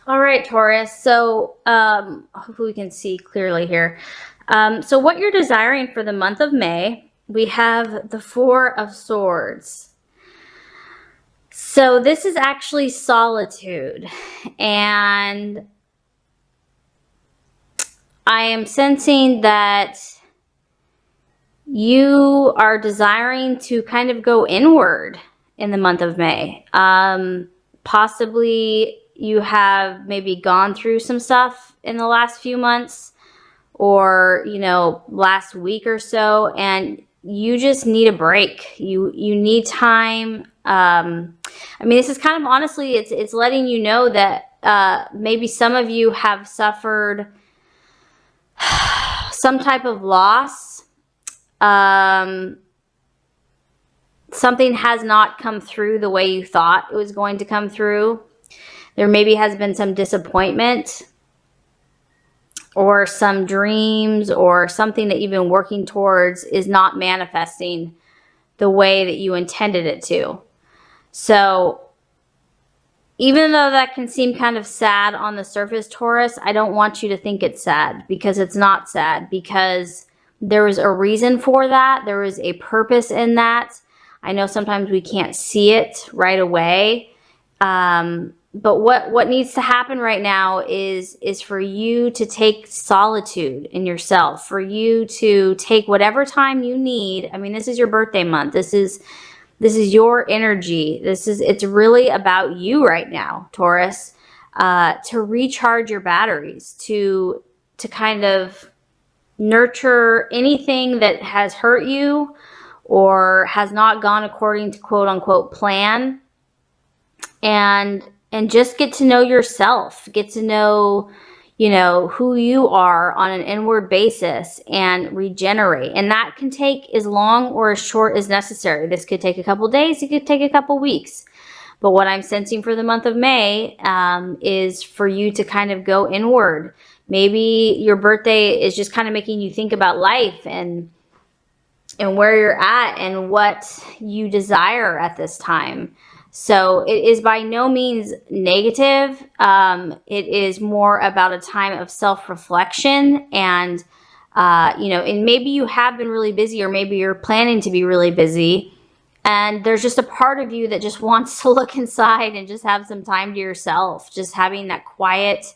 All right, Taurus. So hopefully we can see clearly here. So what you're desiring for the month of May, we have the Four of Swords. So this is actually solitude. And I am sensing that you are desiring to kind of go inward in the month of May. Possibly you have maybe gone through some stuff in the last few months or, you know, last week or so, and you just need a break. You need time. I mean, this is kind of honestly, it's letting you know that maybe some of you have suffered some type of loss. Something has not come through the way you thought it was going to come through. There maybe has been some disappointment or some dreams or something that you've been working towards is not manifesting the way that you intended it to. So even though that can seem kind of sad on the surface, Taurus, I don't want you to think it's sad, because it's not sad, because there was a reason for that. There was a purpose in that. I know sometimes we can't see it right away. But what needs to happen right now is for you to take solitude in yourself, for you to take whatever time you need. I mean, this is your birthday month. This is your energy. It's really about you right now, Taurus, to recharge your batteries, to kind of nurture anything that has hurt you or has not gone according to quote unquote plan, and just get to know yourself, get to know, you know, who you are on an inward basis and regenerate. And that can take as long or as short as necessary. This could take a couple days. It could take a couple weeks. But what I'm sensing for the month of May is for you to kind of go inward. Maybe your birthday is just kind of making you think about life and where you're at and what you desire at this time. So it is by no means negative. It is more about a time of self-reflection and, you know, and maybe you have been really busy, or maybe you're planning to be really busy. And there's just a part of you that just wants to look inside and just have some time to yourself, just having that quiet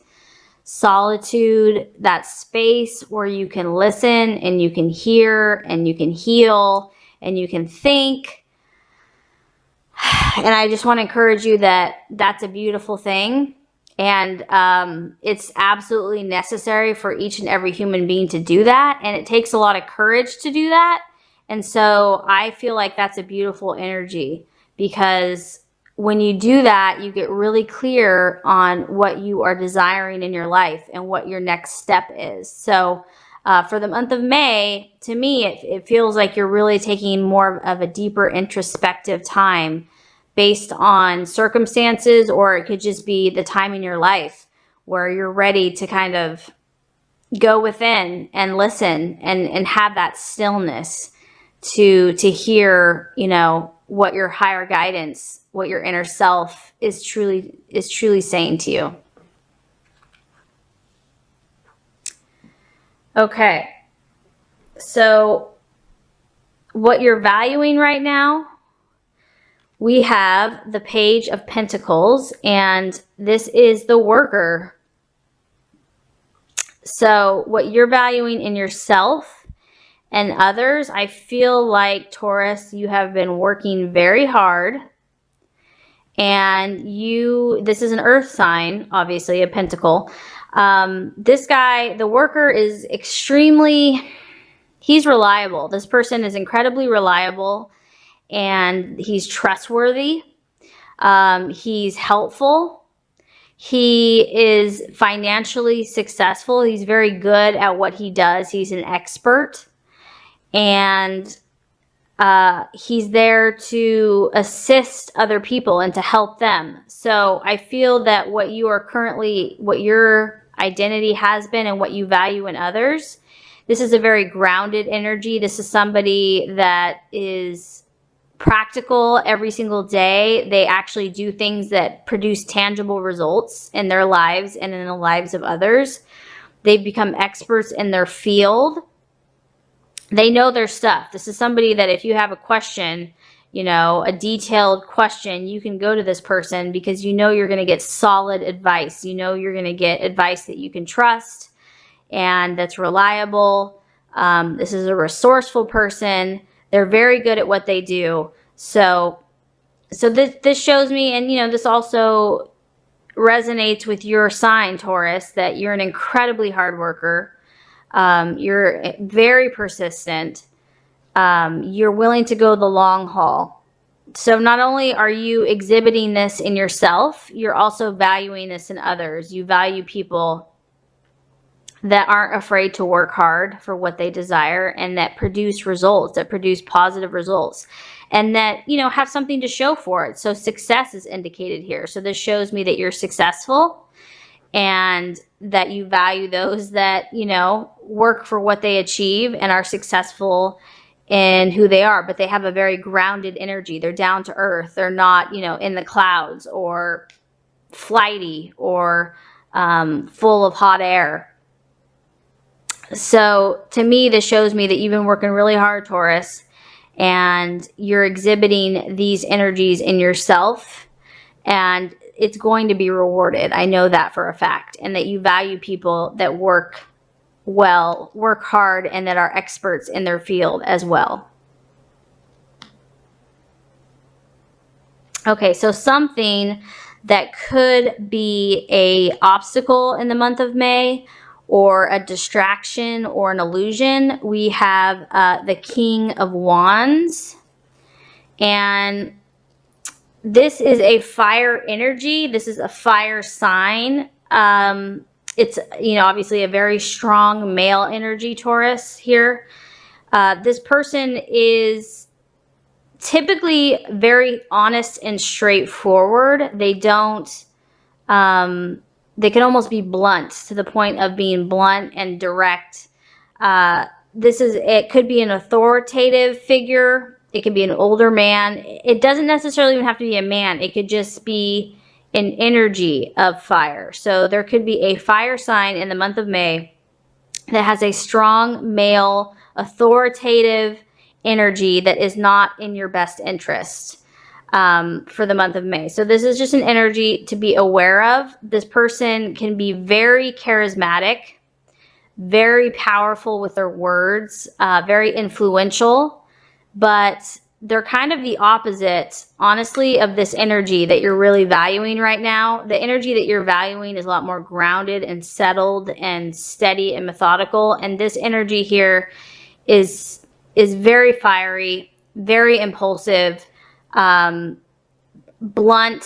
solitude, that space where you can listen and you can hear and you can heal and you can think. And I just want to encourage you that that's a beautiful thing. And it's absolutely necessary for each and every human being to do that. And it takes a lot of courage to do that. And so I feel like that's a beautiful energy, because when you do that, you get really clear on what you are desiring in your life and what your next step is. So for the month of May, to me, it feels like you're really taking more of a deeper introspective time based on circumstances, or it could just be the time in your life where you're ready to kind of go within and listen and have that stillness to hear, you know, what your higher guidance, what your inner self is truly saying to you. Okay. So what you're valuing right now, we have the Page of Pentacles, and this is the worker. So what you're valuing in yourself and others, I feel like, Taurus, you have been working very hard, and this is an earth sign, obviously a pentacle. This guy, the worker, is he's reliable. This person is incredibly reliable, and he's trustworthy. He's helpful. He is financially successful. He's very good at what he does. He's an expert. And he's there to assist other people and to help them. So I feel that what your identity has been and what you value in others, this is a very grounded energy. This is somebody that is practical every single day. They actually do things that produce tangible results in their lives and in the lives of others. They've become experts in their field. They know their stuff. This is somebody that if you have a question, you know, a detailed question, you can go to this person because you know you're going to get solid advice. You know you're going to get advice that you can trust and that's reliable. This is a resourceful person. They're very good at what they do. So this shows me, and you know, this also resonates with your sign, Taurus, that you're an incredibly hard worker. You're very persistent. You're willing to go the long haul. So not only are you exhibiting this in yourself, you're also valuing this in others. You value people that aren't afraid to work hard for what they desire and that produce results, that produce positive results, and that, you know, have something to show for it. So success is indicated here. So this shows me that you're successful and that you value those that, you know, work for what they achieve and are successful in who they are, but they have a very grounded energy. They're down to earth. They're not, you know, in the clouds or flighty or full of hot air. So to me, this shows me that you've been working really hard, Taurus, and you're exhibiting these energies in yourself, and it's going to be rewarded. I know that for a fact, and that you value people that work well, work hard, and that are experts in their field as well. Okay, so something that could be an obstacle in the month of May, or a distraction or an illusion, we have the King of Wands. And this is a fire energy. This is a fire sign. It's, you know, obviously a very strong male energy, Taurus, here. This person is typically very honest and straightforward. They don't... they can almost be blunt, to the point of being blunt and direct. It could be an authoritative figure. It could be an older man. It doesn't necessarily even have to be a man. It could just be an energy of fire. So there could be a fire sign in the month of May that has a strong male authoritative energy that is not in your best interest. For the month of May. So this is just an energy to be aware of. This person can be very charismatic, very powerful with their words, very influential, but they're kind of the opposite, honestly, of this energy that you're really valuing right now. The energy that you're valuing is a lot more grounded and settled and steady and methodical. And this energy here is very fiery, very impulsive, blunt,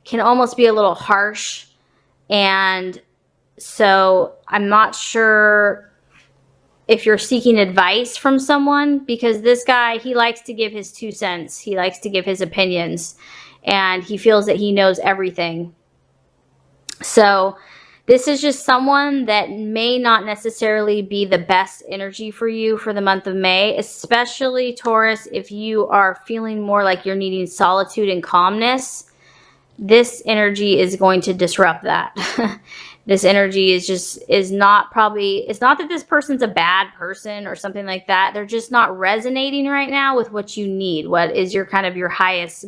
can almost be a little harsh. And so I'm not sure if you're seeking advice from someone, because this guy, he likes to give his 2 cents. He likes to give his opinions, and he feels that he knows everything. So this is just someone that may not necessarily be the best energy for you for the month of May, especially Taurus, if you are feeling more like you're needing solitude and calmness. This energy is going to disrupt that. This energy is not probably, it's not that this person's a bad person or something like that. They're just not resonating right now with what you need, what is your kind of your highest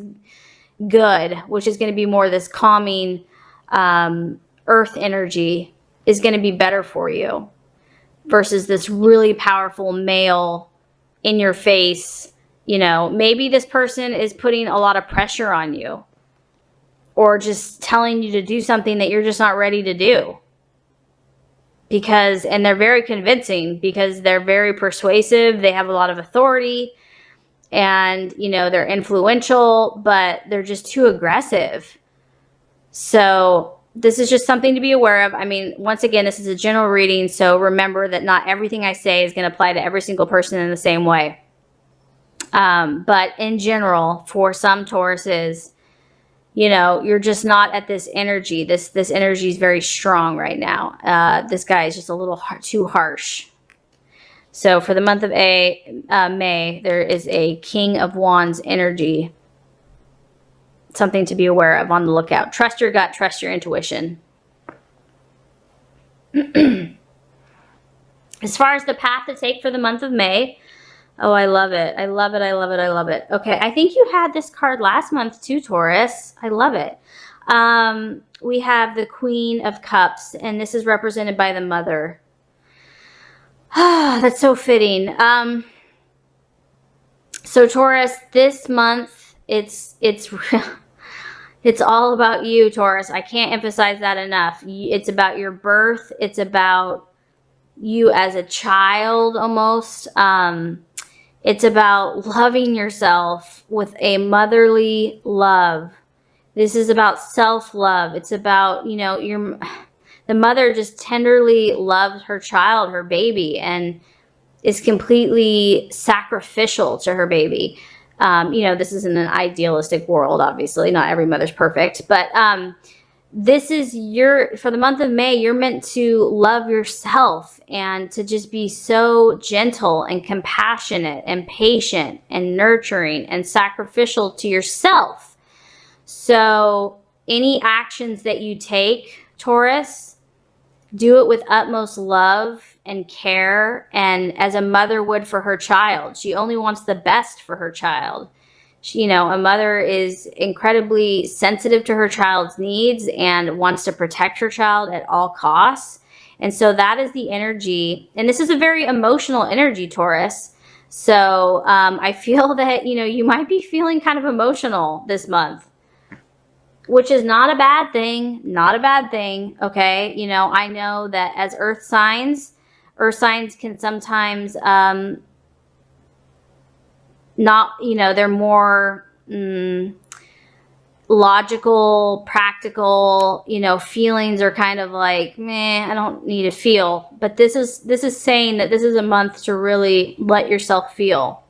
good, which is going to be more this calming, earth energy is going to be better for you versus this really powerful male in your face. You know, maybe this person is putting a lot of pressure on you or just telling you to do something that you're just not ready to do, and they're very convincing because they're very persuasive. They have a lot of authority and, you know, they're influential, but they're just too aggressive. So this is just something to be aware of. I mean, once again, this is a general reading, so remember that not everything I say is going to apply to every single person in the same way. But in general, for some Tauruses, you know, you're just not at this energy. This energy is very strong right now. This guy is just a little too harsh. So for the month of May, there is a King of Wands energy. Something to be aware of, on the lookout. Trust your gut, trust your intuition. As far as the path to take for the month of May, oh, I love it. I love it. I love it. I love it. Okay, I think you had this card last month too, Taurus. I love it. We have the Queen of Cups, and this is represented by the Mother. That's so fitting. So Taurus, this month, it's all about you, Taurus. I can't emphasize that enough. It's about your birth. It's about you as a child almost. It's about loving yourself with a motherly love. This is about self-love. It's about, you know, the mother just tenderly loves her child, her baby, and is completely sacrificial to her baby. You know, this isn't an idealistic world, obviously. Not every mother's perfect. But this is for the month of May, you're meant to love yourself and to just be so gentle and compassionate and patient and nurturing and sacrificial to yourself. So any actions that you take, Taurus, do it with utmost love and care, and as a mother would for her child. She only wants the best for her child. You know, a mother is incredibly sensitive to her child's needs and wants to protect her child at all costs. And so that is the energy. And this is a very emotional energy, Taurus. So I feel that, you know, you might be feeling kind of emotional this month, which is not a bad thing. Not a bad thing. Okay. You know, I know that as earth signs can sometimes not, you know, they're more logical, practical, you know, feelings are kind of like, meh, I don't need to feel. But this is saying that this is a month to really let yourself feel.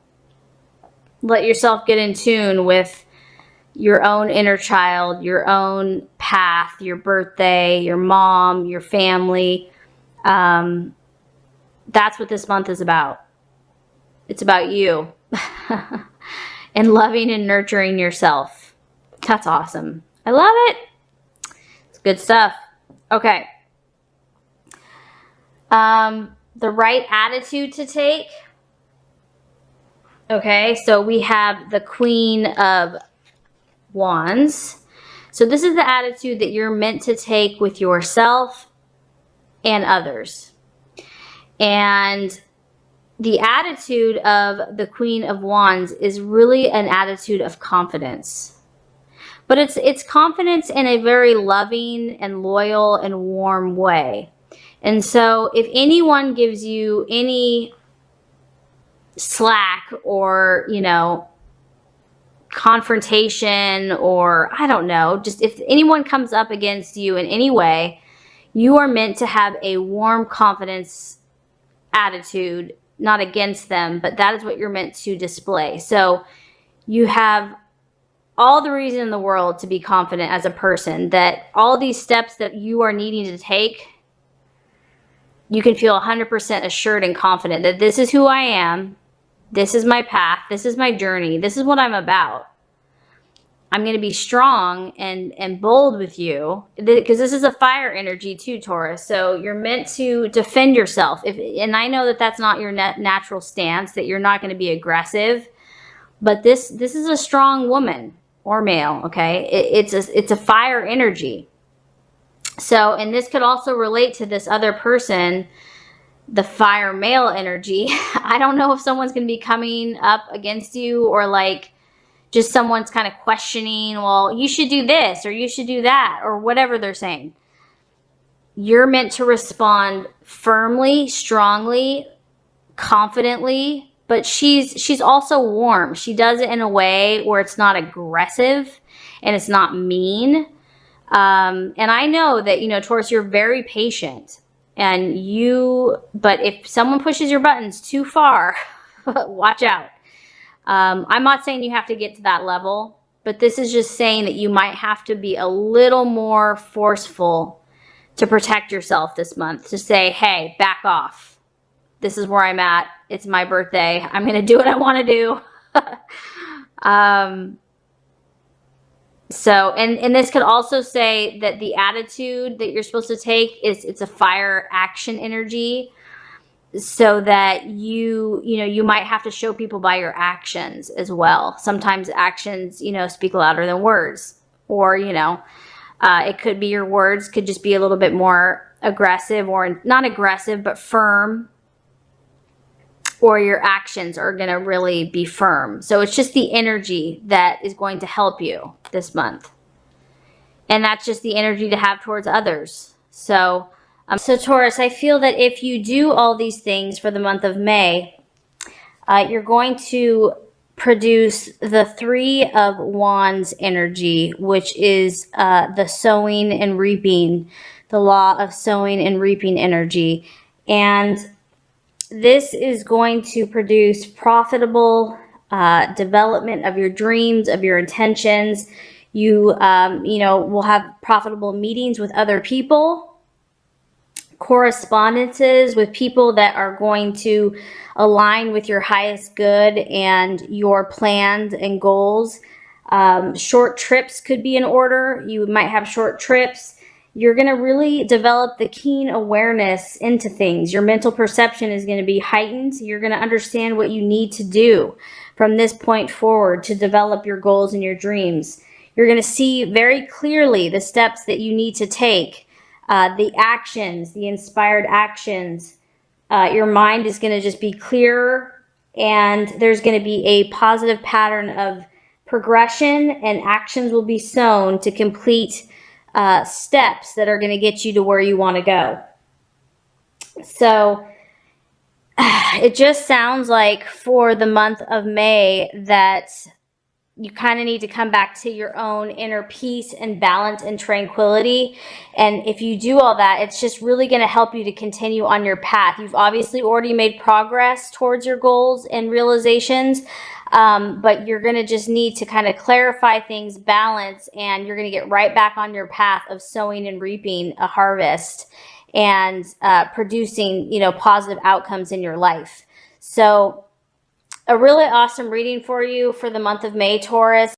Let yourself get in tune with your own inner child, your own path, your birthday, your mom, your family. That's what this month is about. It's about you. And loving and nurturing yourself. That's awesome. I love it. It's good stuff. Okay. The right attitude to take. Okay, so we have the Queen of Wands. So this is the attitude that you're meant to take with yourself and others. And the attitude of the Queen of Wands is really an attitude of confidence. But it's confidence in a very loving and loyal and warm way. And so if anyone gives you any slack or, you know, confrontation, or I don't know, just if anyone comes up against you in any way, you are meant to have a warm confidence attitude, not against them, but that is what you're meant to display. So you have all the reason in the world to be confident as a person, that all these steps that you are needing to take, you can feel 100% assured and confident that this is who I am. This is my path. This is my journey. This is what I'm about. I'm going to be strong and bold with you, because this is a fire energy too, Taurus. So you're meant to defend yourself. And I know that that's not your natural stance, that you're not going to be aggressive. But this is a strong woman or male, okay? It's a fire energy. So, and this could also relate to this other person, the fire male energy. I don't know if someone's going to be coming up against you, or like just someone's kind of questioning, well, you should do this or you should do that, or whatever they're saying. You're meant to respond firmly, strongly, confidently, but she's also warm. She does it in a way where it's not aggressive and it's not mean. And I know that, you know, Taurus, you're very patient, but if someone pushes your buttons too far, watch out. I'm not saying you have to get to that level, but this is just saying that you might have to be a little more forceful to protect yourself this month, to say, hey, back off. this is where I'm at. It's my birthday. I'm going to do what I want to do. So, and this could also say that the attitude that you're supposed to take is, it's a fire action energy, so that you might have to show people by your actions as well. Sometimes actions, speak louder than words, or, it could be your words could just be a little bit more aggressive, or not aggressive, but firm, or your actions are going to really be firm. So it's just the energy that is going to help you this month. And that's just the energy to have towards others. So, Taurus, I feel that if you do all these things for the month of May, you're going to produce the Three of Wands energy, which is the sowing and reaping, the law of sowing and reaping energy. And this is going to produce profitable development of your dreams, of your intentions. You, will have profitable meetings with other people, correspondences with people that are going to align with your highest good and your plans and goals. Short trips could be in order. You might have short trips. You're going to really develop the keen awareness into things. Your mental perception is going to be heightened. You're going to understand what you need to do from this point forward to develop your goals and your dreams. You're going to see very clearly the steps that you need to take, the actions, the inspired actions. Your mind is going to just be clearer, and there's going to be a positive pattern of progression, and actions will be sown to complete steps that are going to get you to where you want to go. So it just sounds like for the month of May that you kind of need to come back to your own inner peace and balance and tranquility. And if you do all that, it's just really going to help you to continue on your path. You've obviously already made progress towards your goals and realizations, but you're going to just need to kind of clarify things, balance, and you're going to get right back on your path of sowing and reaping a harvest and producing, positive outcomes in your life. So a really awesome reading for you for the month of May, Taurus.